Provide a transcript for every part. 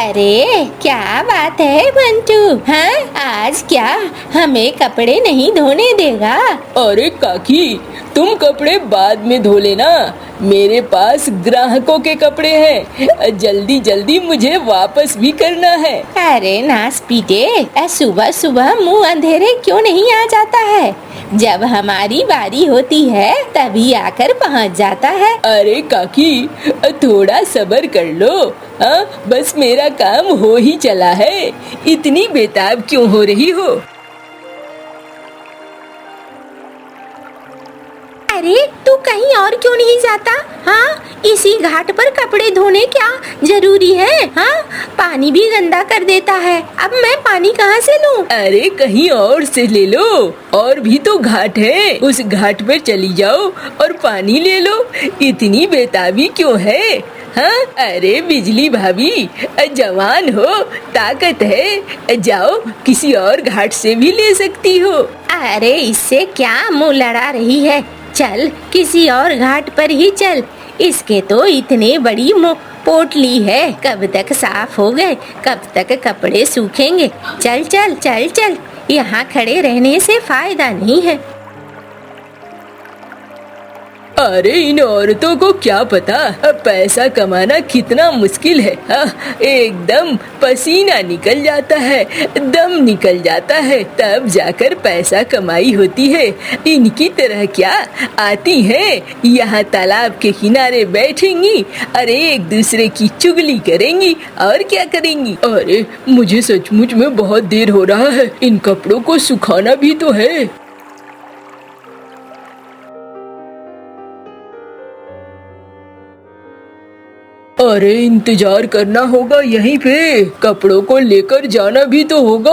अरे क्या बात है बंटू। हाँ, आज क्या हमें कपड़े नहीं धोने देगा? अरे काकी, तुम कपड़े बाद में धो लेना, मेरे पास ग्राहकों के कपड़े हैं, जल्दी जल्दी मुझे वापस भी करना है। अरे नास पीटे, सुबह सुबह मुंह अंधेरे क्यों नहीं आ जाता है? जब हमारी बारी होती है तभी आकर पहुंच जाता है। अरे काकी, थोड़ा सब्र कर लो। हाँ, बस मेरा काम हो ही चला है, इतनी बेताब क्यों हो रही हो? अरे तू कहीं और क्यों नहीं जाता? हाँ, इसी घाट पर कपड़े धोने क्या जरूरी है? हाँ, पानी भी गंदा कर देता है। अब मैं पानी कहाँ से लूँ? अरे कहीं और से ले लो, और भी तो घाट है, उस घाट पर चली जाओ और पानी ले लो। इतनी बेताबी क्यों है? हाँ, अरे बिजली भाभी, जवान हो, ताकत है, जाओ किसी और घाट से भी ले सकती हो। अरे इससे क्या मुंह लड़ा रही है? चल किसी और घाट पर ही चल। इसके तो इतने बड़ी पोटली है, कब तक साफ हो गए, कब तक कपड़े सूखेंगे। चल चल चल चल, यहाँ खड़े रहने से फायदा नहीं है। अरे इन औरतों को क्या पता पैसा कमाना कितना मुश्किल है। एकदम पसीना निकल जाता है, दम निकल जाता है, तब जाकर पैसा कमाई होती है। इनकी तरह क्या आती हैं, यहाँ तालाब के किनारे बैठेंगी, अरे एक दूसरे की चुगली करेंगी, और क्या करेंगी। अरे मुझे सचमुच में बहुत देर हो रहा है, इन कपड़ों को सुखाना भी तो है। अरे इंतजार करना होगा यहीं पे, कपड़ों को लेकर जाना भी तो होगा।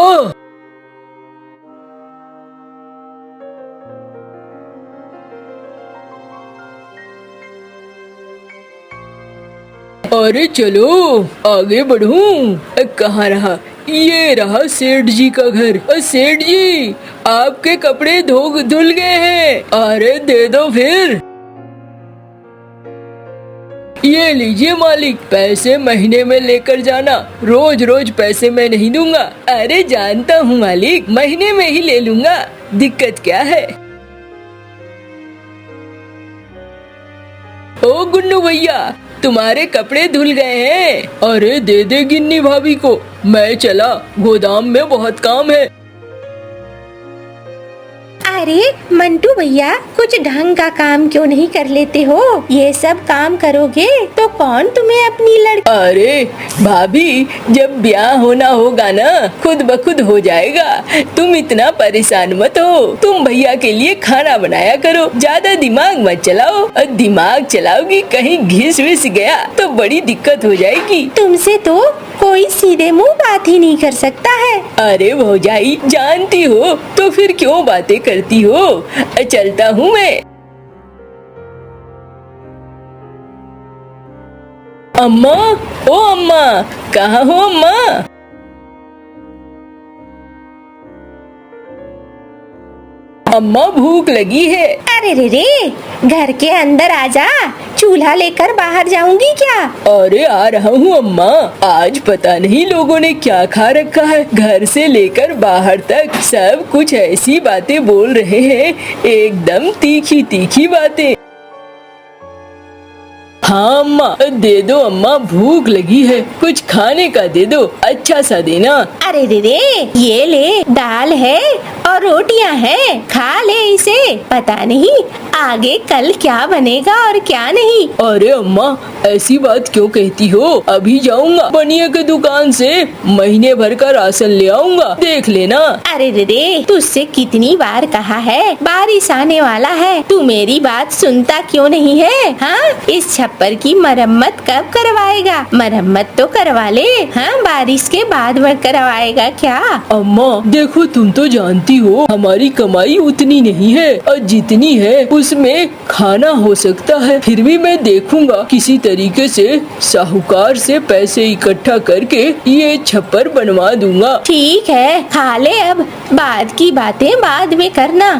अरे चलो आगे बढ़ूं। कहाँ रहा? ये रहा सेठ जी का घर। सेठ जी, आपके कपड़े धुल गए हैं, अरे दे दो फिर। ये लीजिए मालिक, पैसे महीने में लेकर जाना, रोज रोज पैसे मैं नहीं दूंगा। अरे जानता हूँ मालिक, महीने में ही ले लूंगा, दिक्कत क्या है। ओ गुन्नू भैया, तुम्हारे कपड़े धुल गए हैं, अरे दे दे गिन्नी भाभी को, मैं चला, गोदाम में बहुत काम है। अरे मंटू भैया, कुछ ढंग का काम क्यों नहीं कर लेते हो? ये सब काम करोगे तो कौन तुम्हें अपनी लड़की। अरे भाभी, जब ब्याह होना होगा ना, खुद ब खुद हो जाएगा, तुम इतना परेशान मत हो। तुम भैया के लिए खाना बनाया करो, ज्यादा दिमाग मत चलाओ, दिमाग चलाओगी कहीं घिस विस गया तो बड़ी दिक्कत हो जाएगी। तुमसे तो कोई सीधे मुंह बात ही नहीं कर सकता है। अरे भौजाई, जानती हो तो फिर क्यों बातें करती हो। चलता हूँ मैं। अम्मा, ओ अम्मा, कहाँ हो अम्मा? अम्मा भूख लगी है। अरे रे रे, घर के अंदर आजा, चूल्हा लेकर बाहर जाऊंगी क्या? अरे आ रहा हूँ अम्मा, आज पता नहीं लोगों ने क्या खा रखा है, घर से लेकर बाहर तक सब कुछ ऐसी बातें बोल रहे हैं, एकदम तीखी तीखी बातें। हाँ अम्मा, दे दो अम्मा, भूख लगी है, कुछ खाने का दे दो, अच्छा सा देना। अरे रे रे, ये ले, दाल है और रोटियां हैं, खा ले इसे, पता नहीं आगे कल क्या बनेगा और क्या नहीं। अरे अम्मा, ऐसी बात क्यों कहती हो, अभी जाऊंगा बनिया के दुकान से महीने भर का राशन ले आऊंगा, देख लेना। अरे रे रे, तुझसे कितनी बार कहा है, बारिश आने वाला है, तू मेरी बात सुनता क्यों नहीं है? हाँ, इस छप्पर की मरम्मत कब करवाएगा? मरम्मत तो करवा ले, हाँ, बारिश के बाद में करवाएगा क्या? अम्मा देखो, तुम तो जानती हो हमारी कमाई उतनी नहीं है, और जितनी है उसमें खाना हो सकता है, फिर भी मैं देखूंगा किसी तरीके से साहूकार से पैसे इकट्ठा करके ये छप्पर बनवा दूंगा। ठीक है, खा ले, अब बाद की बातें बाद में करना।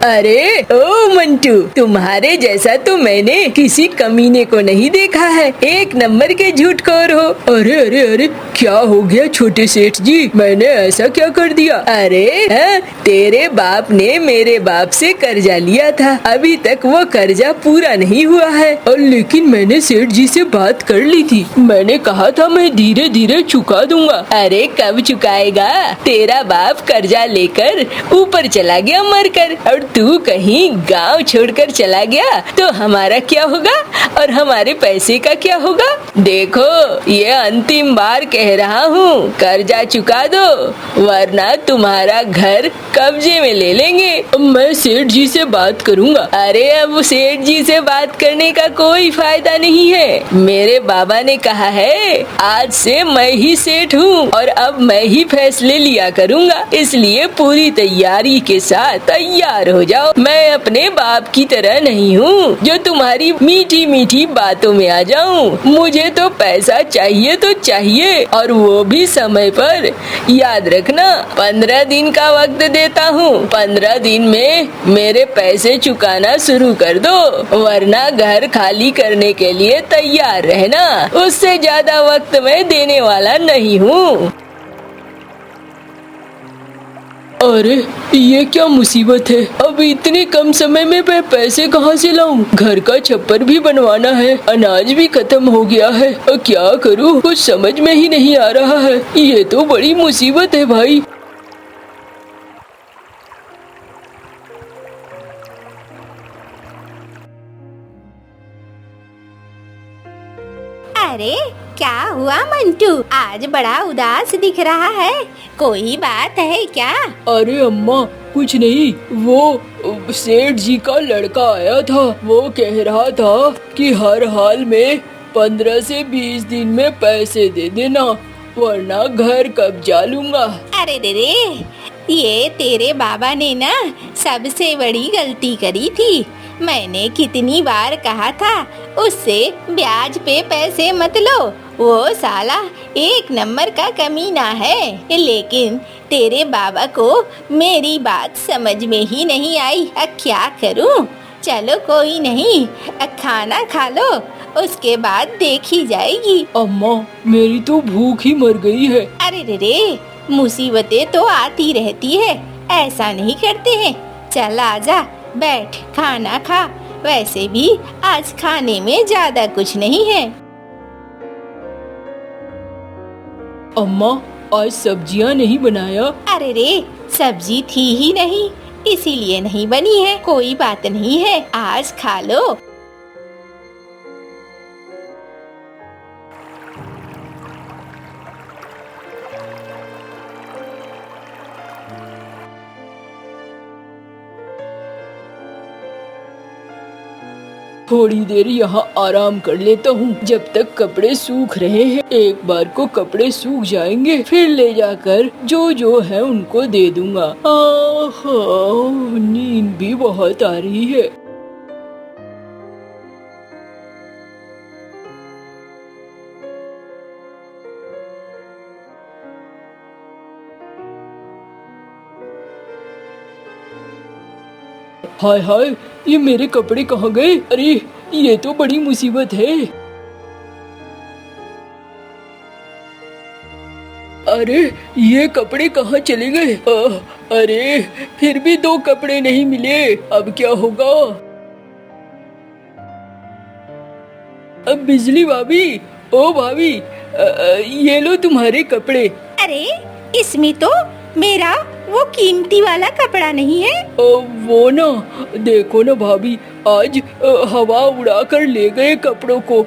अरे ओ मंटू, तुम्हारे जैसा तो मैंने किसी कमीने को नहीं देखा है। एक नंबर के झूठखोर हो। अरे अरे अरे, क्या हो गया छोटे सेठ जी, मैंने ऐसा क्या कर दिया? अरे तेरे बाप ने मेरे बाप से कर्जा लिया था, अभी तक वो कर्जा पूरा नहीं हुआ है। और लेकिन मैंने सेठ जी से बात कर ली थी, मैंने कहा था मैं धीरे धीरे चुका दूंगा। अरे कब चुकाएगा? तेरा बाप कर्जा लेकर ऊपर चला गया मरकर, और तू कहीं गांव छोड़कर चला गया तो हमारा क्या होगा और हमारे पैसे का क्या होगा? देखो, ये अंतिम बार कह रहा हूँ, कर्जा चुका दो वरना तुम्हारा घर कब्जे में ले लेंगे। मैं सेठ जी से बात करूँगा। अरे अब सेठ जी से बात करने का कोई फायदा नहीं है। मेरे बाबा ने कहा है आज से मैं ही सेठ हूँ और अब मैं ही फैसले लिया करूँगा, इसलिए पूरी तैयारी के साथ तैयार हो जाओ। मैं अपने बाप की तरह नहीं हूँ जो तुम्हारी मीठी मीठी बातों में आ जाऊँ। मुझे तो पैसा चाहिए तो चाहिए, और वो भी समय पर। याद रखना, 15 दिन का वक्त देता हूँ। 15 दिन में मेरे पैसे चुकाना शुरू कर दो, वरना घर खाली करने के लिए तैयार रहना। उससे ज्यादा वक्त मैं देने वाला नहीं हूँ। अरे ये क्या मुसीबत है, अब इतने कम समय में मैं पैसे कहाँ से लाऊं? घर का छप्पर भी बनवाना है, अनाज भी खत्म हो गया है, क्या करूँ कुछ समझ में ही नहीं आ रहा है। ये तो बड़ी मुसीबत है भाई। अरे क्या हुआ मंटू, आज बड़ा उदास दिख रहा है, कोई बात है क्या? अरे अम्मा कुछ नहीं, वो सेठ जी का लड़का आया था, वो कह रहा था कि हर हाल में 15 से 20 दिन में पैसे दे देना, वरना घर कब्जा लूंगा। अरे रे, ये तेरे बाबा ने ना सबसे बड़ी गलती करी थी। मैंने कितनी बार कहा था उससे ब्याज पे पैसे मत लो, वो साला एक नंबर का कमीना है। लेकिन तेरे बाबा को मेरी बात समझ में ही नहीं आई। अब क्या करूं? चलो कोई नहीं, खाना खा लो, उसके बाद देखी जाएगी। अम्मा मेरी तो भूख ही मर गई है। अरे रे, मुसीबतें तो आती रहती है, ऐसा नहीं करते हैं। चल आजा, बैठ खाना खा। वैसे भी आज खाने में ज्यादा कुछ नहीं है। अम्मा आज सब्जियां नहीं बनाया? अरे रे, सब्जी थी ही नहीं, इसीलिए नहीं बनी है। कोई बात नहीं है, आज खा लो। थोड़ी देर यहाँ आराम कर लेता हूँ जब तक कपड़े सूख रहे हैं। एक बार को कपड़े सूख जाएंगे फिर ले जाकर जो जो है उनको दे दूंगा। नींद भी बहुत आ रही है। हाय हाय, ये मेरे कपड़े कहाँ गए? अरे ये तो बड़ी मुसीबत है। अरे ये कपड़े कहाँ चले गए? अरे फिर भी 2 कपड़े नहीं मिले, अब क्या होगा? अब बिजली भाभी, ओ भाभी, ये लो तुम्हारे कपड़े। अरे इसमें तो मेरा वो कीमती वाला कपड़ा नहीं है। वो ना, देखो ना भाभी, आज हवा उड़ा कर ले गए कपड़ों को,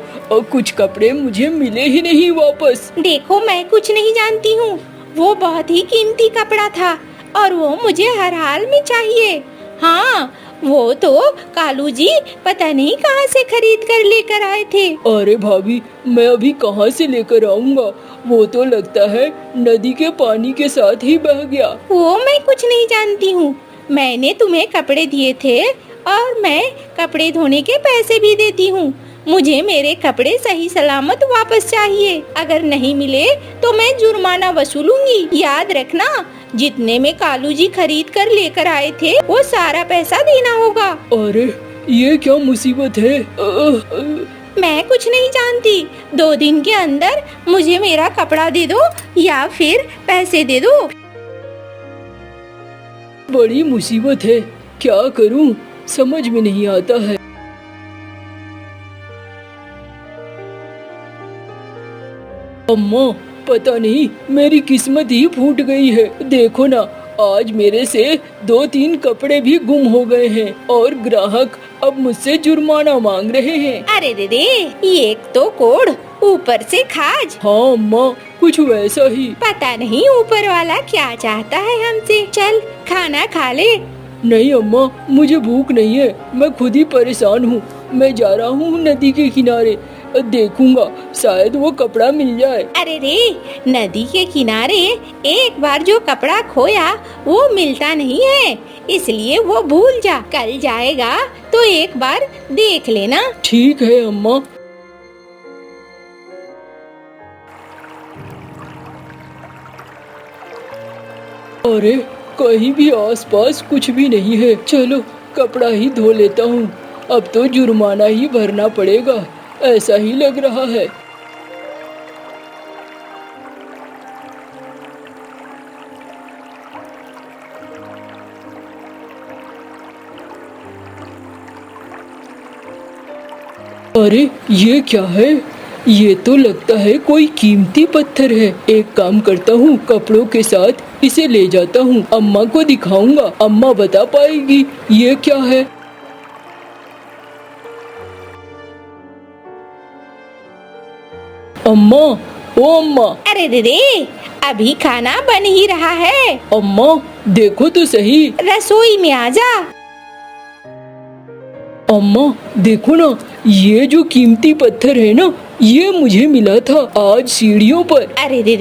कुछ कपड़े मुझे मिले ही नहीं वापस। देखो मैं कुछ नहीं जानती हूँ, वो बहुत ही कीमती कपड़ा था और वो मुझे हर हाल में चाहिए। हाँ, वो तो कालू जी पता नहीं कहाँ से खरीद कर लेकर आए थे। अरे भाभी, मैं अभी कहाँ से लेकर आऊँगा? वो तो लगता है नदी के पानी के साथ ही बह गया। वो मैं कुछ नहीं जानती हूँ, मैंने तुम्हें कपड़े दिए थे और मैं कपड़े धोने के पैसे भी देती हूँ। मुझे मेरे कपड़े सही सलामत वापस चाहिए। अगर नहीं मिले तो मैं जुर्माना वसूलूंगी। याद रखना, जितने में कालू जी खरीद कर लेकर आए थे वो सारा पैसा देना होगा। अरे ये क्या मुसीबत है? मैं कुछ नहीं जानती, 2 दिन के अंदर मुझे मेरा कपड़ा दे दो या फिर पैसे दे दो। बड़ी मुसीबत है, क्या करूं समझ में नहीं आता है। अम्मा पता नहीं मेरी किस्मत ही फूट गई है। देखो ना, आज मेरे से 2-3 कपड़े भी गुम हो गए हैं और ग्राहक अब मुझसे जुर्माना मांग रहे हैं। अरे दे एक तो कोढ़ ऊपर से खाज। हाँ अम्मा, कुछ वैसा ही। पता नहीं ऊपर वाला क्या चाहता है हमसे। चल खाना खा ले। नहीं अम्मा, मुझे भूख नहीं है, मैं खुद ही परेशान हूँ। मैं जा रहा हूँ नदी के किनारे, देखूंगा शायद वो कपड़ा मिल जाए। अरे रे, नदी के किनारे एक बार जो कपड़ा खोया वो मिलता नहीं है, इसलिए वो भूल जा। कल जाएगा तो एक बार देख लेना। ठीक है अम्मा। अरे कहीं भी आसपास कुछ भी नहीं है। चलो कपड़ा ही धो लेता हूँ, अब तो जुर्माना ही भरना पड़ेगा, ऐसा ही लग रहा है। अरे ये क्या है? ये तो लगता है कोई कीमती पत्थर है। एक काम करता हूँ, कपड़ों के साथ इसे ले जाता हूँ, अम्मा को दिखाऊंगा, अम्मा बता पाएगी ये क्या है। अम्मा, ओ अम्मा। अरे दे अभी खाना बन ही रहा है। अम्मा देखो तो सही। रसोई में आजा। अम्मा देखो ना, ये जो कीमती पत्थर है ना, ये मुझे मिला था आज सीढ़ियों पर। अरे दे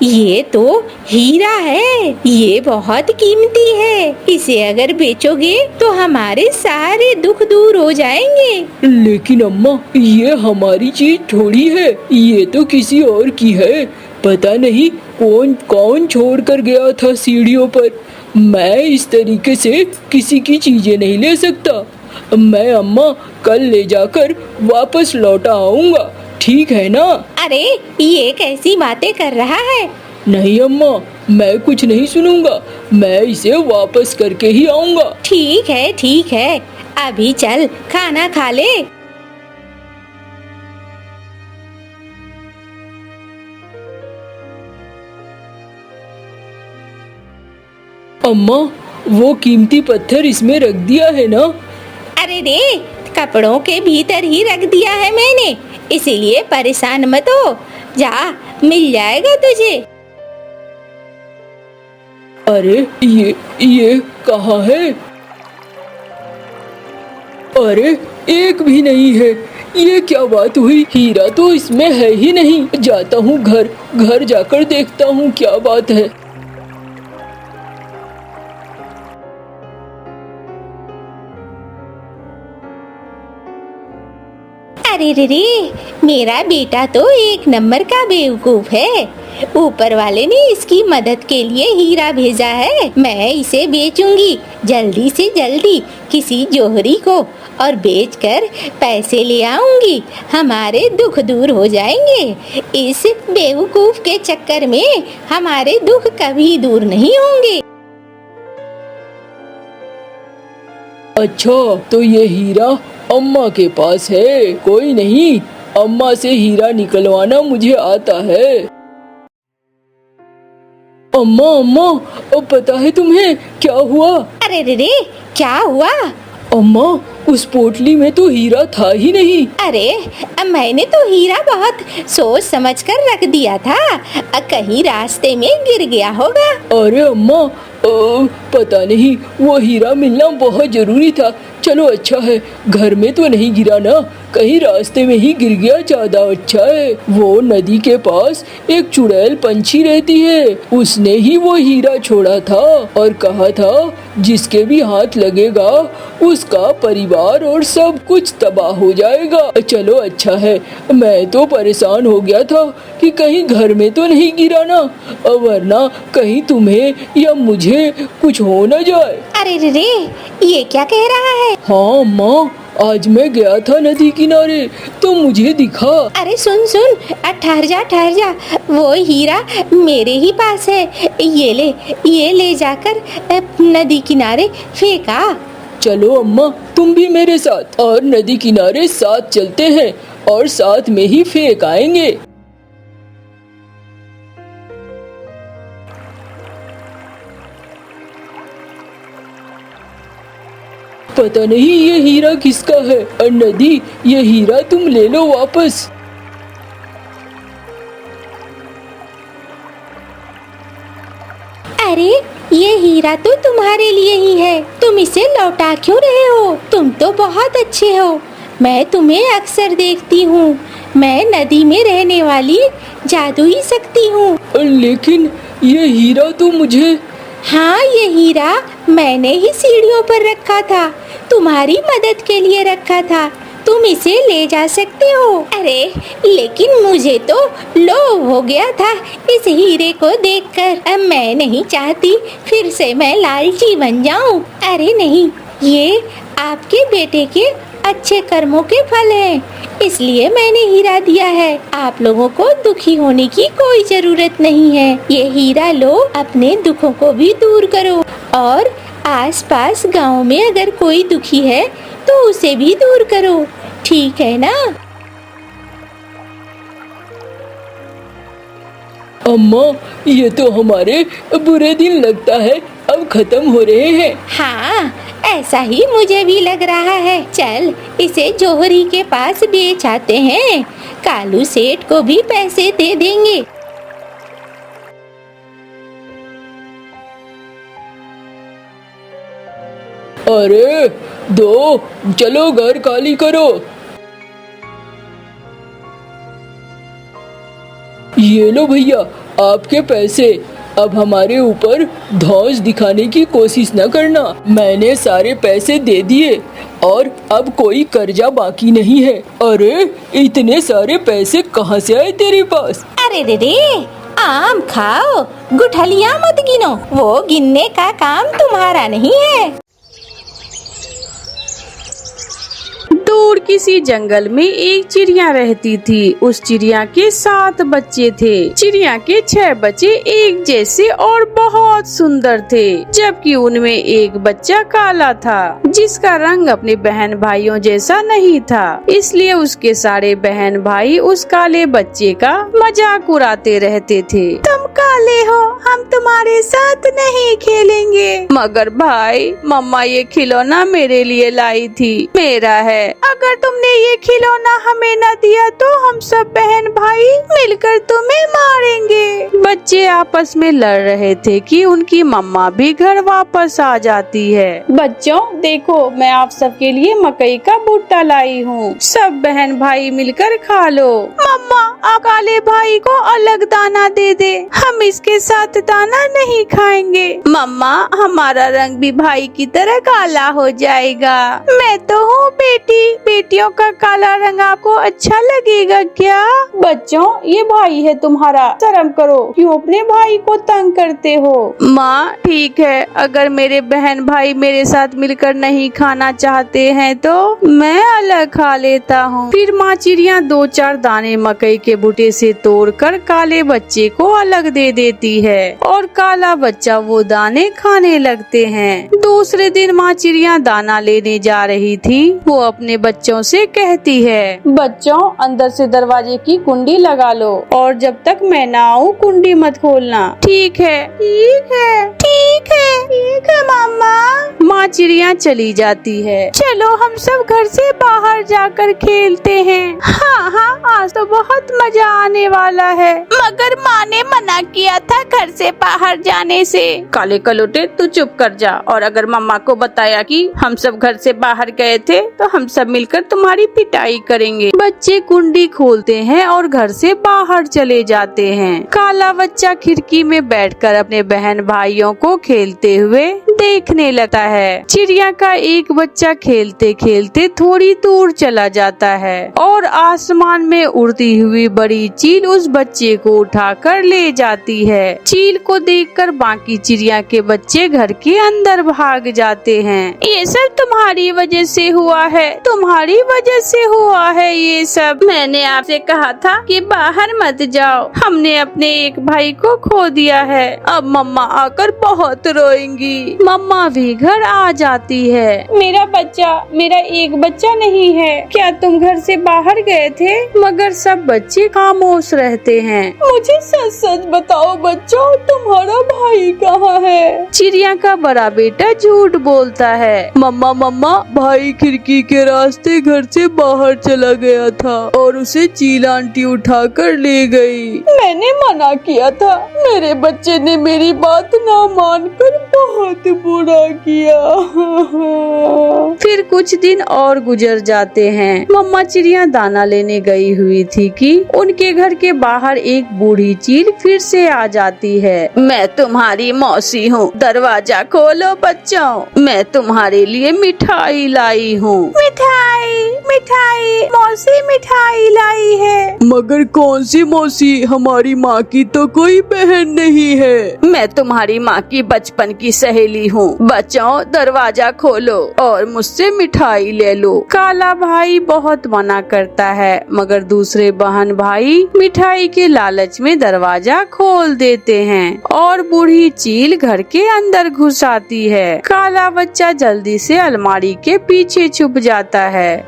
ये तो हीरा है, ये बहुत कीमती है। इसे अगर बेचोगे तो हमारे सारे दुख दूर हो जाएंगे। लेकिन अम्मा ये हमारी चीज थोड़ी है, ये तो किसी और की है। पता नहीं कौन कौन छोड़ कर गया था सीढ़ियों पर। मैं इस तरीके से किसी की चीजें नहीं ले सकता। मैं अम्मा कल ले जाकर वापस लौटा आऊंगा, ठीक है ना? अरे ये कैसी बातें कर रहा है? नहीं अम्मा, मैं कुछ नहीं सुनूंगा, मैं इसे वापस करके ही आऊंगा। ठीक है, अभी चल खाना खा ले। अम्मा वो कीमती पत्थर इसमें रख दिया है ना? अरे रे, कपड़ों के भीतर ही रख दिया है मैंने, इसीलिए परेशान मत हो, जा मिल जाएगा तुझे। अरे ये कहाँ है? अरे एक भी नहीं है, ये क्या बात हुई? हीरा तो इसमें है ही नहीं। जाता हूँ घर जाकर देखता हूँ क्या बात है। अरे रे, मेरा बेटा तो एक नंबर का बेवकूफ है। ऊपर वाले ने इसकी मदद के लिए हीरा भेजा है। मैं इसे बेचूंगी जल्दी से जल्दी किसी जोहरी को, और बेचकर पैसे ले आऊंगी, हमारे दुख दूर हो जाएंगे। इस बेवकूफ के चक्कर में हमारे दुख कभी दूर नहीं होंगे। अच्छा, तो ये हीरा अम्मा के पास है। कोई नहीं, अम्मा से हीरा निकलवाना मुझे आता है। अम्मा, अब पता है तुम्हें क्या हुआ? अरे रे, क्या हुआ? अम्मा उस पोटली में तो हीरा था ही नहीं। अरे मैंने तो हीरा बहुत सोच समझ कर रख दिया था, कहीं रास्ते में गिर गया होगा। अरे अम्मा पता नहीं, वो हीरा मिलना बहुत जरूरी था। चलो अच्छा है घर में तो नहीं गिरा ना, कहीं रास्ते में ही गिर गया ज्यादा अच्छा है। वो नदी के पास एक चुड़ैल पंछी रहती है, उसने ही वो हीरा छोड़ा था और कहा था जिसके भी हाथ लगेगा उसका परिवार और सब कुछ तबाह हो जाएगा। चलो अच्छा है, मैं तो परेशान हो गया था कि कहीं घर में तो नहीं गिरा ना, वरना कहीं तुम्हें या मुझे कुछ हो न जाए। अरे रे रे, ये क्या कह रहा है? हाँ माँ, आज मैं गया था नदी किनारे तो मुझे दिखा। अरे सुन सुन, ठहर जा, वो हीरा मेरे ही पास है। ये ले जाकर नदी किनारे फेंका। चलो अम्मा, तुम भी मेरे साथ, और नदी किनारे साथ चलते हैं और साथ में ही फेंक आएंगे। पता नहीं ये हीरा किसका है, और नदी ये हीरा तुम ले लो वापस। अरे ये हीरा तो तुम्हारे लिए ही है, तुम इसे लौटा क्यों रहे हो? तुम तो बहुत अच्छे हो, मैं तुम्हें अक्सर देखती हूँ। मैं नदी में रहने वाली जादुई शक्ति हूँ। लेकिन ये हीरा तो मुझे। हाँ, ये हीरा मैंने ही सीढ़ियों पर रखा था, तुम्हारी मदद के लिए रखा था। तुम इसे ले जा सकते हो। अरे लेकिन मुझे तो लोभ हो गया था इस हीरे को देखकर। अब मैं नहीं चाहती फिर से मैं लालची बन जाऊं। अरे नहीं, ये आपके बेटे के अच्छे कर्मों के फल हैं, इसलिए मैंने हीरा दिया है। आप लोगों को दुखी होने की कोई जरूरत नहीं है। ये हीरा लो, अपने दुखों को भी दूर करो, और आसपास गांव में अगर कोई दुखी है तो उसे भी दूर करो, ठीक है ना? अम्मा, ये तो हमारे बुरे दिन लगता है अब खत्म हो रहे हैं। हाँ, ऐसा ही मुझे भी लग रहा है। चल इसे जौहरी के पास बेच आते हैं, कालू सेठ को भी पैसे दे देंगे। अरे दो, चलो घर खाली करो। ये लो भैया आपके पैसे। अब हमारे ऊपर धौंस दिखाने की कोशिश न करना, मैंने सारे पैसे दे दिए और अब कोई कर्जा बाकी नहीं है। अरे इतने सारे पैसे कहाँ से आए तेरे पास? अरे रे रे, आम खाओ, गुठलियाँ मत गिनो, वो गिनने का काम तुम्हारा नहीं है। दूर किसी जंगल में एक चिड़िया रहती थी। उस चिड़िया के 7 बच्चे थे। चिड़िया के 6 बच्चे एक जैसे और बहुत सुंदर थे, जबकि उनमें एक बच्चा काला था, जिसका रंग अपने बहन भाइयों जैसा नहीं था। इसलिए उसके सारे बहन भाई उस काले बच्चे का मजाक उड़ाते रहते थे। तुम काले हो, हम तुम्हारे साथ नहीं खेलेंगे। मगर भाई, मम्मा ये खिलौना मेरे लिए लाई थी, मेरा है। अगर तुमने ये खिलौना हमें न दिया तो हम सब बहन भाई मिलकर तुम्हें मारेंगे। बच्चे आपस में लड़ रहे थे कि उनकी मम्मा भी घर वापस आ जाती है। बच्चों देखो, मैं आप सबके लिए मकई का भुट्टा लाई हूँ, सब बहन भाई मिलकर खा लो। मम्मा, आप काले भाई को अलग दाना दे दे, हम इसके साथ दाना नहीं खाएंगे। मम्मा, हमारा रंग भी भाई की तरह काला हो जाएगा। मैं तो हूँ बेटी, बेटियों का काला रंग आपको अच्छा लगेगा क्या? बच्चों, ये भाई है तुम्हारा, शर्म करो, क्यों अपने भाई को तंग करते हो? माँ ठीक है, अगर मेरे बहन भाई मेरे साथ मिलकर नहीं खाना चाहते हैं तो मैं अलग खा लेता हूँ। फिर माँ चिड़िया 2-4 दाने मकई के भुट्टे से तोड़कर काले बच्चे को अलग दे देती है और काला बच्चा वो दाने खाने लगते हैं। दूसरे दिन माँ चिड़िया दाना लेने जा रही थी। वो अपने बच्चों से कहती है, बच्चों अंदर से दरवाजे की कुंडी लगा लो और जब तक मैं ना आऊँ कुंडी मत खोलना। ठीक है, ठीक है, ठीक है, ठीक है मामा। माँ चिड़िया चली जाती है। चलो हम सब घर से बाहर जाकर खेलते हैं। हाँ हाँ, आज तो बहुत मजा आने वाला है। मगर माँ ने मना किया था घर से बाहर जाने से। काले कलोटे तू चुप कर जा, और अगर मम्मा को बताया कि हम सब घर से बाहर गए थे तो हम सब मिलकर तुम्हारी पिटाई करेंगे। बच्चे कुंडी खोलते हैं और घर से बाहर चले जाते हैं। काला बच्चा खिड़की में बैठकर अपने बहन भाइयों को खेलते हुए देखने लगता है। चिड़िया का एक बच्चा खेलते खेलते थोड़ी दूर चला जाता है और आसमान में उड़ती हुई बड़ी चील उस बच्चे को उठाकर ले जाती है। चील को देखकर बाकी चिड़िया के बच्चे घर के अंदर भाग जाते हैं। ये सब तुम्हारी वजह से हुआ है, तुम्हारी वजह से हुआ है ये सब। मैंने आपसे कहा था कि बाहर मत जाओ। हमने अपने एक भाई को खो दिया है। अब मम्मा आकर बहुत रोएंगी। मम्मा भी घर आ जाती है। मेरा एक बच्चा नहीं है। क्या तुम घर से बाहर गए थे? मगर सब बच्चे खामोश रहते हैं। मुझे सच सच बताओ बच्चों, तुम्हारा भाई कहाँ है? चिड़िया का बड़ा बेटा झूठ बोलता है। मम्मा भाई खिड़की के रास्ते घर से बाहर चला गया था और उसे चील आंटी उठाकर ले गई। मैंने मना किया था। मेरे बच्चे ने मेरी बात ना मानकर बहुत बुरा किया। फिर कुछ दिन और गुजर जाते हैं। मम्मा चिड़िया दाना लेने गई हुई थी कि उनके घर के बाहर एक बूढ़ी चील फिर से आ जाती है। मैं तुम्हारी मौसी हूँ, दरवाजा खोलो बच्चों, मैं तुम्हारे लिए मिठाई लाई हूँ। मिठाई मौसी मिठाई लाई है। मगर कौन सी मौसी? हमारी माँ की तो कोई बहन नहीं है। मैं तुम्हारी माँ की बचपन की सहेली हूँ। बच्चों दरवाजा खोलो और मुझसे मिठाई ले लो। काला भाई बहुत मना करता है, मगर दूसरे बहन भाई मिठाई के लालच में दरवाजा खोल देते हैं और बूढ़ी चील घर के अंदर घुस आती है। काला बच्चा जल्दी से अलमारी के पीछे छुप जाता है।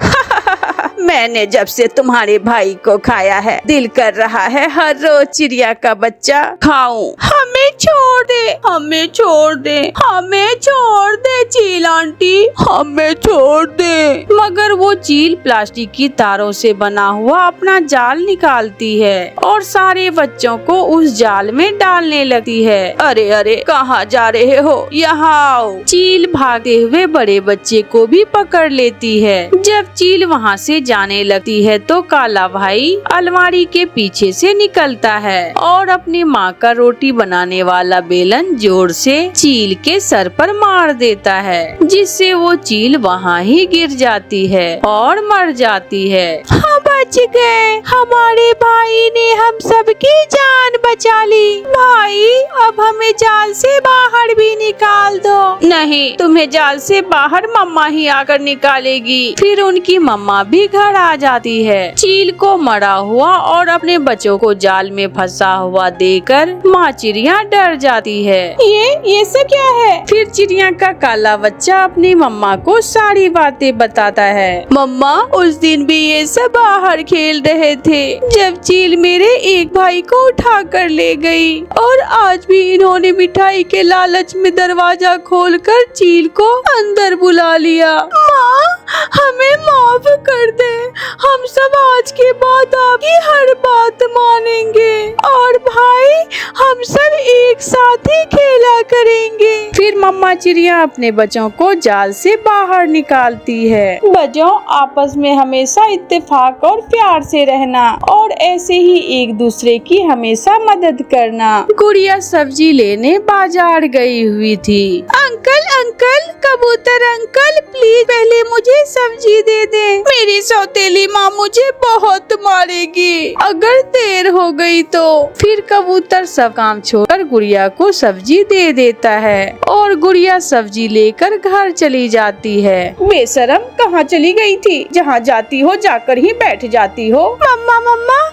मैंने जब से तुम्हारे भाई को खाया है, दिल कर रहा है हर रोज चिड़िया का बच्चा खाऊं। हमें छोड़ दे चील आंटी, हमें छोड़ दे। मगर वो चील प्लास्टिक की तारों से बना हुआ अपना जाल निकालती है और सारे बच्चों को उस जाल में डालने लगती है। अरे कहाँ जा रहे हो? यहाँ आओ। चील भागते हुए बड़े बच्चे को भी पकड़ लेती है। जब चील वहाँ से जाने लगती है तो काला भाई अलमारी के पीछे से निकलता है और अपनी माँ का रोटी बनाने वाला बेलन जोर से चील के सर पर मार देता है, जिससे वो चील वहाँ ही गिर जाती है और मर जाती है। हम बच गए, हमारे भाई ने हम सबकी जान बचा ली। भाई अब हमें जाल से बाहर भी निकाल दो। नहीं, तुम्हें जाल से बाहर मम्मा ही आकर निकालेगी। फिर उनकी मम्मा भी घर आ जाती है। चील को मरा हुआ और अपने बच्चों को जाल में फंसा हुआ देखकर माँ चिड़िया डर जाती है। ये सब क्या है? फिर चिड़िया का काला बच्चा अपनी मम्मा को सारी बातें बताता है। मम्मा उस दिन भी ये सब बाहर खेल रहे थे जब चील मेरे एक भाई को उठा कर ले गई, और आज भी इन्होंने मिठाई के लालच में दरवाजा खोलकर चील को अंदर बुला लिया। माँ हमें माफ कर दे, हम सब आज के बाद आपकी हर बात मानेंगे और भाई हम सब एक साथ ही खेला करेंगे। फिर मम्मा चिड़िया अपने बच्चों को जाल से बाहर निकालती है। बच्चों आपस में हमेशा इत्तेफाक और प्यार से रहना और ऐसे ही एक दूसरे की हमेशा मदद करना। गुड़िया सब्जी लेने बाजार गई हुई थी। अंकल कबूतर अंकल, प्लीज पहले मुझे सब्जी दे दे। मेरी सौतेली माँ मुझे बहुत मारेगी अगर देर हो गई तो। फिर कबूतर सब काम छोड़कर गुड़िया को सब्जी दे देता है और गुड़िया सब्जी लेकर घर चली जाती है। बेशरम, कहाँ चली गई थी? जहाँ जाती हो जाकर ही बैठ जाती हो। मम्मा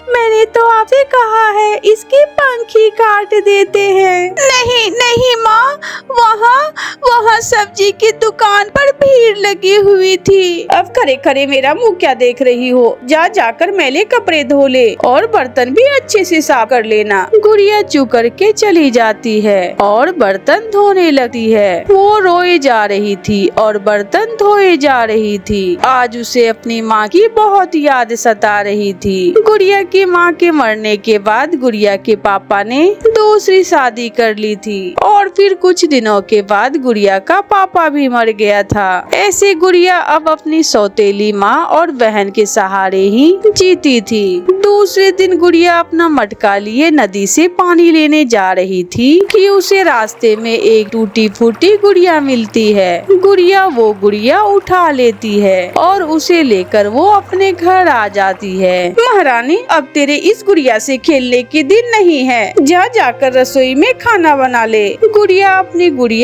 मैंने तो आपसे कहा है इसके पंख ही काट देते हैं। नहीं माँ, वहाँ सब्जी की दुकान पर भीड़ लगी हुई थी। अब खरे मेरा मुँह क्या देख रही हो? जाकर मैले कपड़े धो ले और बर्तन भी अच्छे से साफ कर लेना। गुड़िया चुप कर करके चली जाती है और बर्तन धोने लगती है। वो रोए जा रही थी और बर्तन धोए जा रही थी। आज उसे अपनी माँ की बहुत याद सता रही थी। गुड़िया की माँ के मरने के बाद गुड़िया के पापा ने दूसरी शादी कर ली थी और फिर कुछ दिनों के बाद गुड़िया का पापा भी मर गया था। ऐसे गुड़िया अब अपनी सौतेली माँ और बहन के सहारे ही जीती थी। दूसरे दिन गुड़िया अपना मटका लिए नदी से पानी लेने जा रही थी कि उसे रास्ते में एक टूटी फूटी गुड़िया मिलती है। गुड़िया वो गुड़िया उठा लेती है और उसे लेकर वो अपने घर आ जाती है। महारानी, अब तेरे इस गुड़िया से खेलने के दिन नहीं है, जा जाकर रसोई में खाना बना ले। गुड़िया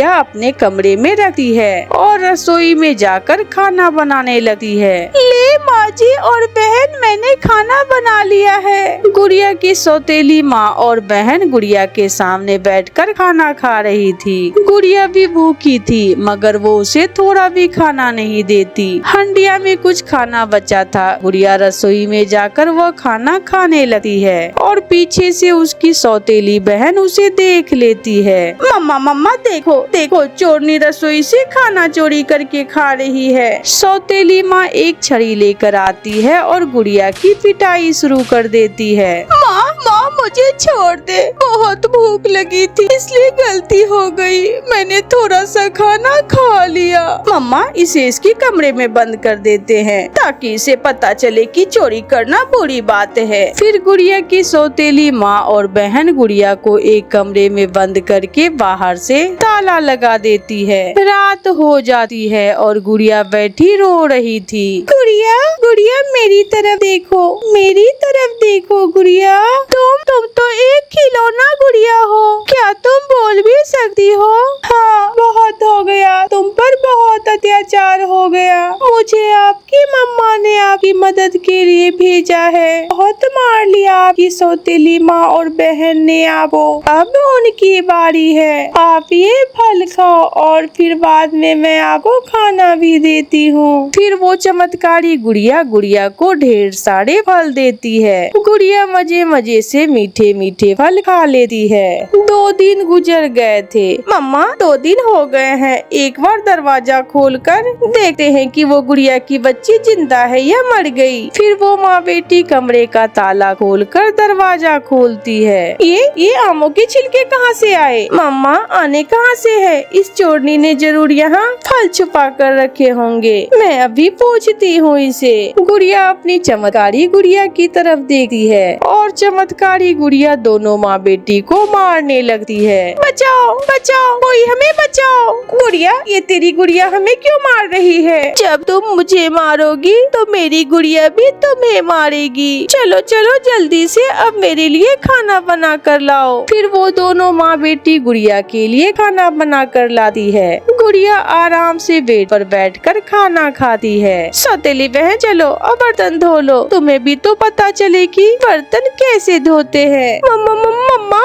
अपने कमरे में रखती है और रसोई में जाकर खाना बनाने लगती है। ले माँ जी और बहन, मैंने खाना बना लिया है। गुड़िया की सौतेली माँ और बहन गुड़िया के सामने बैठकर खाना खा रही थी। गुड़िया भी भूखी थी मगर वो उसे थोड़ा भी खाना नहीं देती। हंडिया में कुछ खाना बचा था। गुड़िया रसोई में जाकर वह खाना खाने लगती है और पीछे से उसकी सौतेली बहन उसे देख लेती है। मम्मा मम्मा देखो देखो, चोरनी रसोई से खाना चोरी करके खा रही है। सौतेली माँ एक छड़ी लेकर आती है और गुड़िया की पिटाई शुरू कर देती है। माँ माँ, मुझे छोड़ दे, बहुत भूख लगी थी इसलिए गलती हो गई, मैंने थोड़ा सा खाना खा लिया। मम्मा, इसे इसके कमरे में बंद कर देते हैं ताकि इसे पता चले कि चोरी करना बुरी बात है। फिर गुड़िया की सौतेली माँ और बहन गुड़िया को एक कमरे में बंद करके बाहर से ताला लगा देती है। रात हो जाती है और गुड़िया बैठी रो रही थी। गुड़िया गुड़िया, मेरी तरफ देखो, मेरी तरफ देखो गुड़िया, तुम तो एक खिलौना गुड़िया हो, क्या तुम बोल भी सकती हो? हाँ, बहुत हो गया, तुम पर बहुत अत्याचार हो गया। मुझे आपकी मम्मा ने आपकी मदद के लिए भेजा है। बहुत मार लिया आपकी सौतेली माँ और बहन ने आपको, अब उनकी बारी है। आप ये फल खाओ और फिर बाद में मैं आपको खाना भी देती हूँ। फिर वो चमत्कारी गुड़िया गुड़िया को ढेर सारे फल देती है। गुड़िया मजे मजे से मीठे मीठे फल खा लेती है। 2 दिन गुजर गए थे। मम्मा, 2 दिन हो गए हैं, एक बार दरवाजा खोलकर देखते हैं कि वो गुड़िया की बच्ची जिंदा है या मर गई। फिर वो माँ बेटी कमरे का ताला खोलकर दरवाजा खोलती है। ये आमों के छिलके कहाँ से आए? मम्मा, आने कहाँ से है? इस चोरनी ने जरूर यहाँ फल छुपा कर रखे होंगे, मैं अभी पूछती हूँ इसे। गुड़िया अपनी चमत्कारी गुड़िया की तरफ देखती है और चमत्कारी गुड़िया दोनों माँ बेटी को मारने लगती है। बचाओ बचाओ, कोई हमें बचाओ। गुड़िया, ये तेरी गुड़िया हमें क्यों मार रही है? जब तुम मुझे मारोगी तो मेरी गुड़िया भी तुम्हें मारेगी। चलो चलो जल्दी से अब मेरे लिए खाना बना कर लाओ। फिर वो दोनों माँ बेटी गुड़िया के लिए खाना बना कर लाती है। गुड़िया आराम से बेड पर बैठकर खाना खाती है। सौतेली बहन, चलो अब बर्तन धो लो, तुम्हें भी तो पता चले कि बर्तन कैसे धोते हैं। मम्मा मम्मा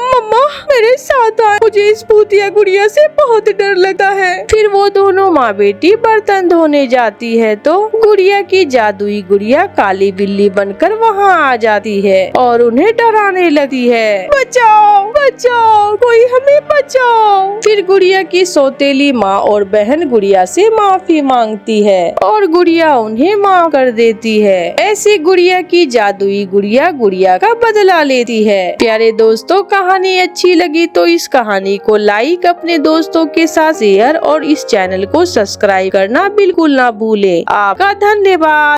मम्मा, मेरे साथ आ, मुझे इस भूतिया गुड़िया से बहुत डर लगता है। फिर वो दोनों माँ बेटी बर्तन धोने जाती है तो गुड़िया की जादुई गुड़िया काली बिल्ली बनकर वहाँ आ जाती है और उन्हें डराने लगती है। बचाओ बचाओ, कोई हमें बचाओ। फिर गुड़िया की सौतेली माँ और बहन गुड़िया से माफी मांगती है और गुड़िया उन्हें माफ कर देती है। ऐसे गुड़िया की जादुई गुड़िया गुड़िया का बदला लेती है। प्यारे दोस्तों, कहानी अच्छी लगी तो इस कहानी को लाइक, अपने दोस्तों के साथ शेयर और इस चैनल को सब्सक्राइब करना बिल्कुल ना भूलें। आपका धन्यवाद।